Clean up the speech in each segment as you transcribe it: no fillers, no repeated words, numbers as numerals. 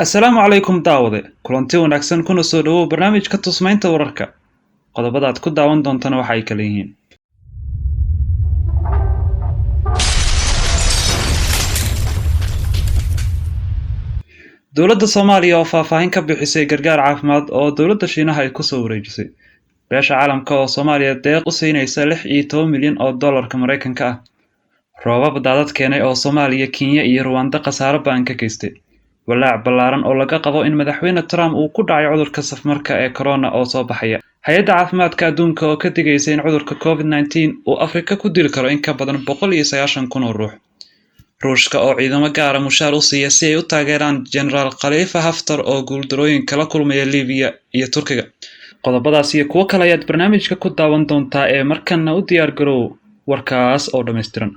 Assalaamu calaykum daawade kulanti wanaagsan kuna soo dhawow barnaamijka tusmaynta wararka qodobada aad ku daawan doontana waxa ay kala yihiin dowladda Soomaaliya oo faahfaahin ka bixisay gargaar caafimaad oo dowladda Shiinaha ay ku soo wareejisay beesha caalamka oo Soomaaliya deeq u siinaysa 16 milyan oo dollarka Mareykanka ah roobab daadad keenay oo Soomaaliya Kenya iyo Rwanda khasaaro baan ka geystay walaac ballaaran oo laga qabo in madaxweyne Trump uu ku dhacay cudurka safmarka ee corona oo soo baxaya hay'adda caafimaadka adduunka oo ka digaysa in cudurka COVID-19 uu Afrika ku dili karo in ka badan 190,000 oo ruux ruushka oo ciidamo gaar ah mushaar u siiya si ay u taageeraan General Khalifa Haftar oo guuldarooyin kala kulmaya Liibiya iyo Turkiga qodobadaas iyo kuwo kale ayaad barnaamijka ku daawan doontaa ee markana u diyaar garow warkaas oo dhameystiran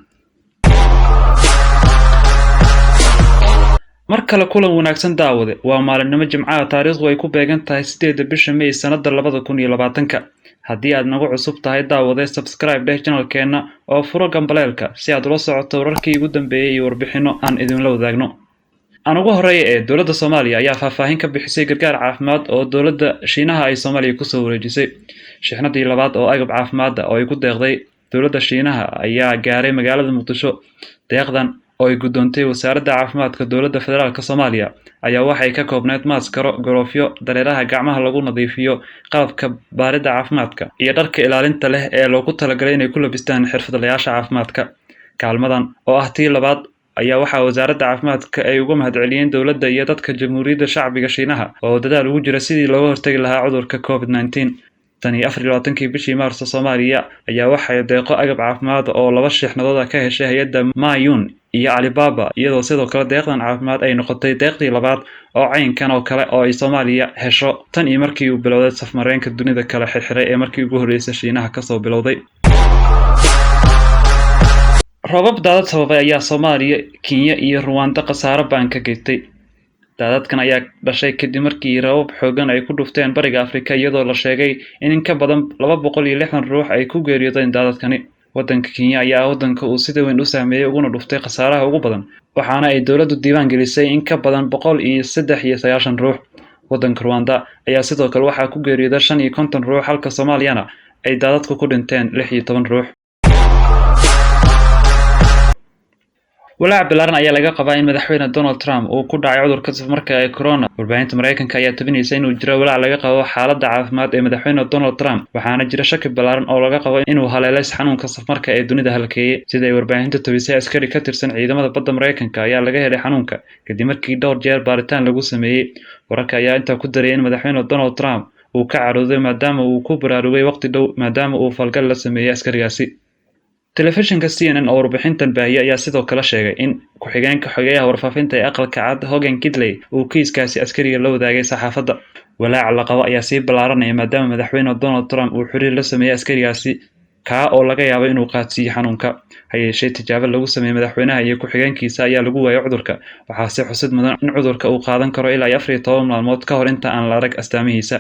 mar kale kulan wanaagsan daawade waa maalinimo Jimcaha taariikhdu ay ku beegan tahay 8 bisha May sanada 2020 haddii aad nagu cusub tahay daawade subscribe channelkeena oo furo gambaleelka si aad ula socoto wararkii ugu dambeeyay iyo warbixino aan idin la wadaagno anagu horeeyay ee dowladda Soomaaliya ayaa faahfaahin ka bixisay gargaar caafimaad oo dowladda Shiinaha ay Soomaaliya ku soo wareejisay shixnadii labaad oo agab caafimaad oo ay ku deeqday dowladda Shiinaha ayaa gaaray magaalada Muqdisho deeqdan oo ay gudoontay wasaaradda caafimaadka dowladda federaalka Soomaaliya ayaa waxay ka koobnayd maaskaro goroofyo dareeraha gacmaha lagu nadiifiyo qalabka baarida caafimaadka iyo dharka ilaalinta leh ee loogu talagalay inay ku labistaan xirfadlayaasha caafimaadka kaalmadan oo ah tii labaad ayaa waxa wasaaradda caafimaadka ay uga mahadceliyeen dowladda iyo dadka jamhuuriyadda shacbiga Shiinaha oo dadaal ugu jira sidii looga hortagi lahaa cudurka COVID-19 tani 24 bishii Maarso Soomaaliya ayaa waxay deeqo agab caafimaad oo laba shixnadood ka heshay hay'adda Mayun iyo Alibaba iyadoo sidoo kale deeqdan caafimaad ay noqotay deeqdii labaad oo caynkan oo kale oo ay Soomaaliya hesho tan iyo markii uu bilowday safmareenka dunida kala xirxiray ee markii ugu horeysay Shiinaha ka soo bilowday roobab daadad sababay ayaa Soomaaliya Kenya iyo Rwanda khasaaro baan ka geystay daadadkan ayaa dhashay kadib markii roobab xooggan ay ku dhufteen bariga Afrika iyadoo la sheegay in ka badan 260 ruux ay ku geeriyoodeen daadadkani waddanka Kenya ayaa waddanka uu sida weyn u saameeyay uguna dhuftay khasaaraha ugu badan waxaana ay dowladdu diiwaan gelisay in ka badan 193 ruux waddanka Rwanda ayaa sidoo kale waxa ku geeriyooday 55 ruux halka Soomaaliyana ay daadadku ku dhinteen 16 ruux walaac ballaaran ayaa laga qabaa in madaxweyne Donald Trump uu ku dhacay cudurka safmarka ee corona warbaahinta Mareykanka ayaa tabinaysa inuu jiro walaac laga qabo xaaladda caafimaad ee madaxweyne Donald Trump waxaana jira shaki ballaaran oo laga qabo inuu haleelay xanuunka safmarka ee dunida halkeeyay sida ay warbaahinta tabisay askari ka tirsan ciidamada badda Mareykanka ayaa laga helay xanuunka kadib markii dhowr jeer baaritaan lagu sameeyay wararka ayaa inta ku daray in madaxweyne Donald Trump uu ka carooday maadaama uu ku baraarugay waqti dhow maadaama uu falgal la sameeyay askarigaasi telefishinka CNN oo warbixintan baahiyay ayaa sidoo kale sheegay in ku-xigeenka xogeyaha warfaafinta ee aqalka cad Hogan Gidley uu kiiskaasi askariga la wadaagay saxaafadda walaac la qabo ayaa sii ballaaranaya maadaama madaxweyne Donald Trump uu xiriir la sameeyay askarigaasi ka oo laga yaabo inuu qaadsiiyo xanuunka hayeeshee tijaabo lagu sameeyay madaxweynaha iyo ku-xigeenkiisa ayaa lagu waayay cudurka waxaa si xusid mudan in cudurka uu qaadan karo ilaa 14 maalmood ka hor inta aan la arag astaamihiisa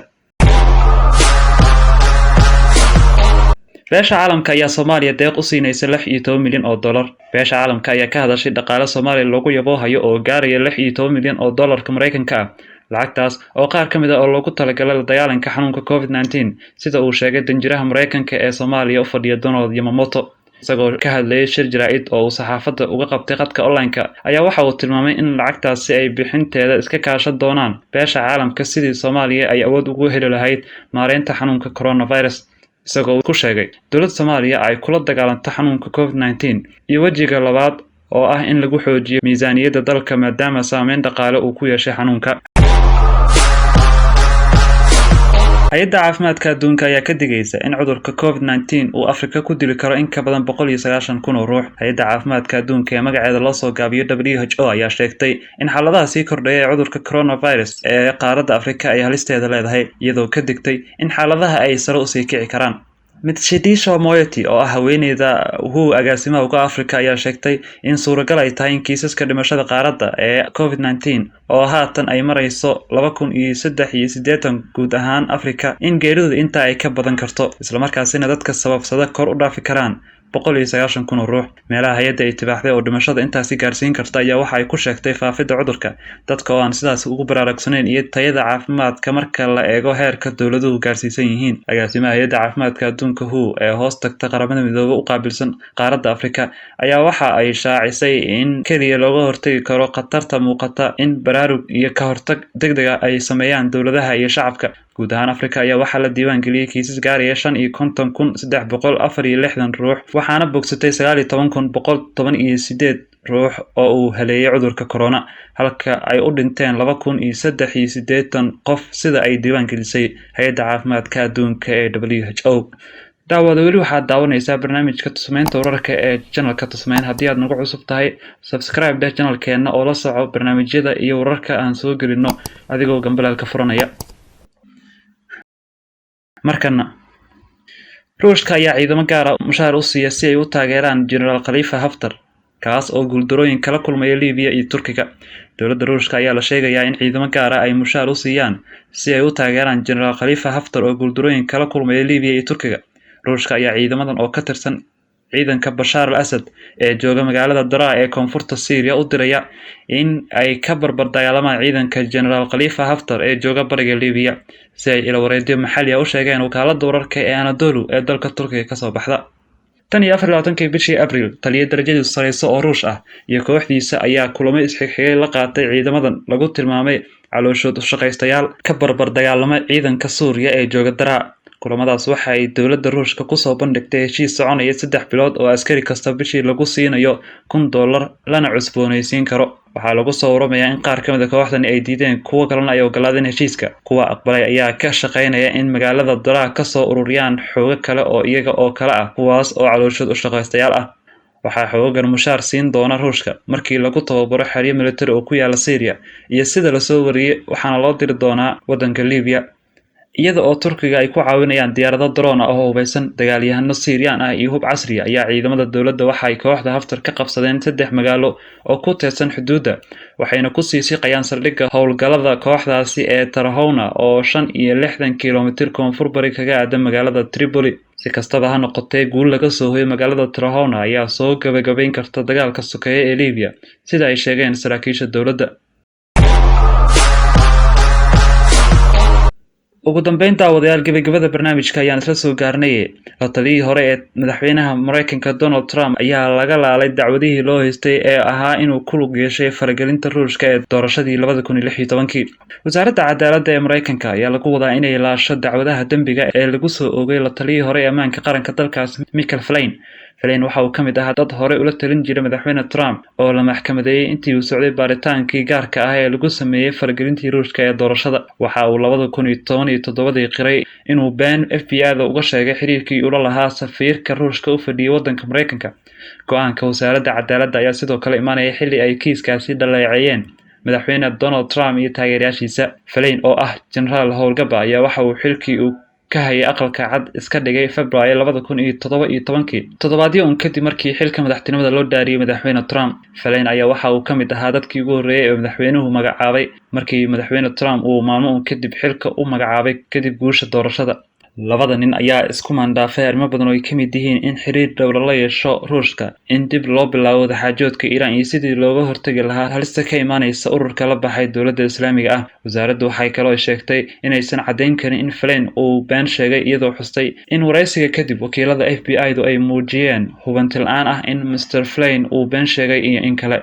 beesha caalamka ayaa Soomaaliya deeq u siinaysa 16 milyan oo dollar beesha caalamka ayaa ka hadashay dhaqaale Soomaaliya loogu yaboohayo oo gaaraya 16 milyan oo dollarka Mareykanka ah lacagtaas oo qaar ka mid ah oo loogu talagalay la dagaalanka xanuunka COVID-19 sida uu sheegay danjiraha Mareykanka ee Soomaaliya u fadhiya Donald Yamamoto isagoo ka hadlayay shir jaraa'id oo uu saxaafadda uga qabtay qadka online-ka ayaa waxa uu tilmaamay in lacagtaasi ay bixinteeda iska kaashan doonaan beesha caalamka sidii Soomaaliya ay awood ugu heli lahayd maareynta xanuunka coronavirus isagoo ku sheegay dowladda Soomaaliya ay kula dagaalanto xanuunka COVID-19 iyo wajiga labaad oo ah in lagu xoojiyo miisaaniyadda dalka maadaama saameyn dhaqaale uu ku yeeshay xanuunka hay'adda caafimaadka adduunka ayaa ka digaysa in cudurka COVID-19 uu Afrika ku dili karo in ka badan 190,000 oo ruux hay'adda caafimaadka adduunka ee magaceeda loo soo gaabiyo WHO ayaa sheegtay in xaaladaha sii kordhaya ee cudurka coronavirus ee qaaradda Afrika ay halisteeda leedahay iyadoo ka digtay in xaaladaha ay sare u sii kici karaan Mitshidiso Moeti oo ah haweeneyda agaasimaha uga Afrika ayaa sheegtay in suuragal ay tahay in kiisaska dhimashada qaaradda ee COVID-19 oo haatan ay marayso 2,380 guud ahaan Afrika in geeridu inta ay ka badan karto isla markaasina dadka sababsada kor u dhaafi karaan 190,000 ruux. Meelaha hay'adda ay tibaaxday oo dhimashada intaasi gaarsiin karta ayaa waxa ay ku sheegtay faafidda cudurka, dadka oo aan sidaas ugu baraarugsanayn iyo tayada caafimaadka marka la eego heerka dowladuhu gaarsiisan yihiin. Agaasimaha hay'adda caafimaadka adduunka WHO ee hoos tagta qaramada midoobay u qaabilsan qaaradda Afrika ayaa waxa ay shaacisay in kaliya looga hortagi karo khatarta muuqata in baraarug iyo ka hortag degdeg ah ay sameeyaan dowladaha iyo shacabka. Guud ahaan Afrika ayaa waxaa la diiwaan geliyay kiisas gaaraya 55,364 ruux, waxaana bogsatay 19,118 ruux oo uu haleeyay cudurka corona, halka ay u dhinteen 2,083 qof sida ay diiwaan gelisay hay'adda caafimaadka adduunka ee WHO. daawada weli waxaad daawanaysaa barnaamijka tusmeynta wararka ee channelka tusmeyn. Haddii aad nagu cusub tahay, subscribe dheh channelkeena oo la soco barnaamijyada iyo wararka aan soo gelino adigoo gambalaalka furanaya. markana Ruushka ayaa ciidamo gaar ah mushaar u siiya si ay u taageeraan General Khalifa Haftar, kaas oo guuldarooyin kala kulmaya Liibiya iyo Turkiga. Dowladda Ruushka ayaa la sheegayaa in ciidamo gaar ah ay mushaar u siiyaan si ay u taageeraan General Khalifa Haftar oo guuldarooyin kala kulmaya Liibiya iyo Turkiga. Ruushka ayaa ciidamadan oo ka tirsan ciidanka Bashar al-Assad ee jooga magaalada Daraa ee koonfurta Syria u diraya in ay ka barbar dagaalamaan ciidanka General Khalifa Haftar ee jooga bariga Liibiya, si ay ilo wareedyo maxalli ah u sheegeen wakaaladda wararka ee Anadolu ee dalka Turkiga ka soo baxda. 24 bishii Abriil, taliye darajadiisu sareyso oo Ruush ah iyo kooxdiisa ayaa kulamo isxigxigay la qaatay ciidamadan lagu tilmaamay calooshood u shaqaystayaal ka barbar dagaalama ciidanka Suuriya ee jooga Daraa. kulamadaas waxa ay dowladda Ruushka ku soo bandhigtay heshiis soconaya 3 bilood oo askari kasta bishii lagu siinayo $1,000 lana cusboonaysiin karo. Waxaa lagu soo waramayaa in qaar ka mid ah kooxdani ay diideen, kuwa kalena ay ogolaadeen heshiiska. Kuwa aqbalay ayaa ka shaqeynaya in magaalada Daraa ka soo ururiyaan xoogag kale oo iyaga oo kale ah, kuwaas oo calooshood u shaqaystayaal ah. waxaa xoogan mushaar siin doona Ruushka markii lagu tababaro xeryo militari oo ku yaala Syria, iyo sida la soo wariyay waxaana loo diri doonaa waddanka Liibiya, iyada oo Turkiga ay ku caawinayaan diyaarado drone ah oo hubeysan. Dagaalyahano Syrian ah iyo hub casri ah ayaa ciidamada dowladda waxa ay kooxda Haftar ka qabsadeen 3 magaalo oo ku teedsan xuduudda, waxayna ku sii siqayaan saldhigga howlgallada kooxdaasi ee Tarhowna oo 65 kiilomitir koonfur bari kaga aadan magaalada Tripoli. Si kastaba ha noqotee, guul laga soo hoyay magaalada Tarhowna ayaa soo gabagabayn karta dagaalka sokeeye ee Liibiya, sida ay sheegeen saraakiisha dowladda. ugu dambeyn, daawadayaal, gabagabada barnaamijka ayaan isla soo gaarnay. La taliyihii hore ee madaxweynaha Mareykanka Donald Trump ayaa laga laalay dacwadihii loo haystay ee ahaa inuu ku lug yeeshay faragelinta Ruushka ee doorashadii 2016. Wasaaradda cadaaladda ee Mareykanka ayaa lagu wadaa inay laasho dacwadaha dambiga ee lagu soo oogay la taliyihii hore ee ammaanka qaranka dalkaas Michael Flynn. Flynn waxa uu ka mid ahaa dad hore ula talin jiray madaxweyne Trump oo la maxkamadeeyay intii uu socday baaritaankii gaarka ah ee lagu sameeyay faragelintii Ruushka ee doorashada. Waxa uu 2017 qiray inuu been FBI-da uga sheegay xiriirkii uu la lahaa safiirka Ruushka u fadhiyay waddanka Mareykanka. Go'aanka wasaaradda cadaaladda ayaa sidoo kale imaanaya xilli ay kiiskaasi dhaleeceeyeen madaxweyne Donald Trump iyo taageerayaashiisa. Flynn oo ah jenaraal howlgaba ayaa waxa uu xilkii uu ka hayay aqalka cad iska dhigay February 2017, toddobaadyo kadib markii xilka madaxtinimada loo dhaariyay madaxweyne Trump. Flynn ayaa waxa uu ka mid ahaa dadkii ugu horreeyay ee madaxweynuhu magacaabay markii madaxweyne Trump uu maalmo kadib xilka u magacaabay kadib guusha doorashada. Labada nin ayaa isku maandaafay arrimo badan oo ay ka mid yihiin in xiriir dhow la yeesho Ruushka, in dib loo bilaabo wadaxaajoodka Iiraan iyo sidii looga hortagi lahaa halista ka imaanaysa ururka la baxay dowladda Islaamiga ah. Wasaaraddu waxay kaloo sheegtay inaysan caddayn karin in Flynn uu been sheegay, iyadoo xustay in wareysiga kadib wakiilada FBI-du ay muujiyeen hubanti la'aan ah in Mr. Flynn uu been sheegay iyo in kale.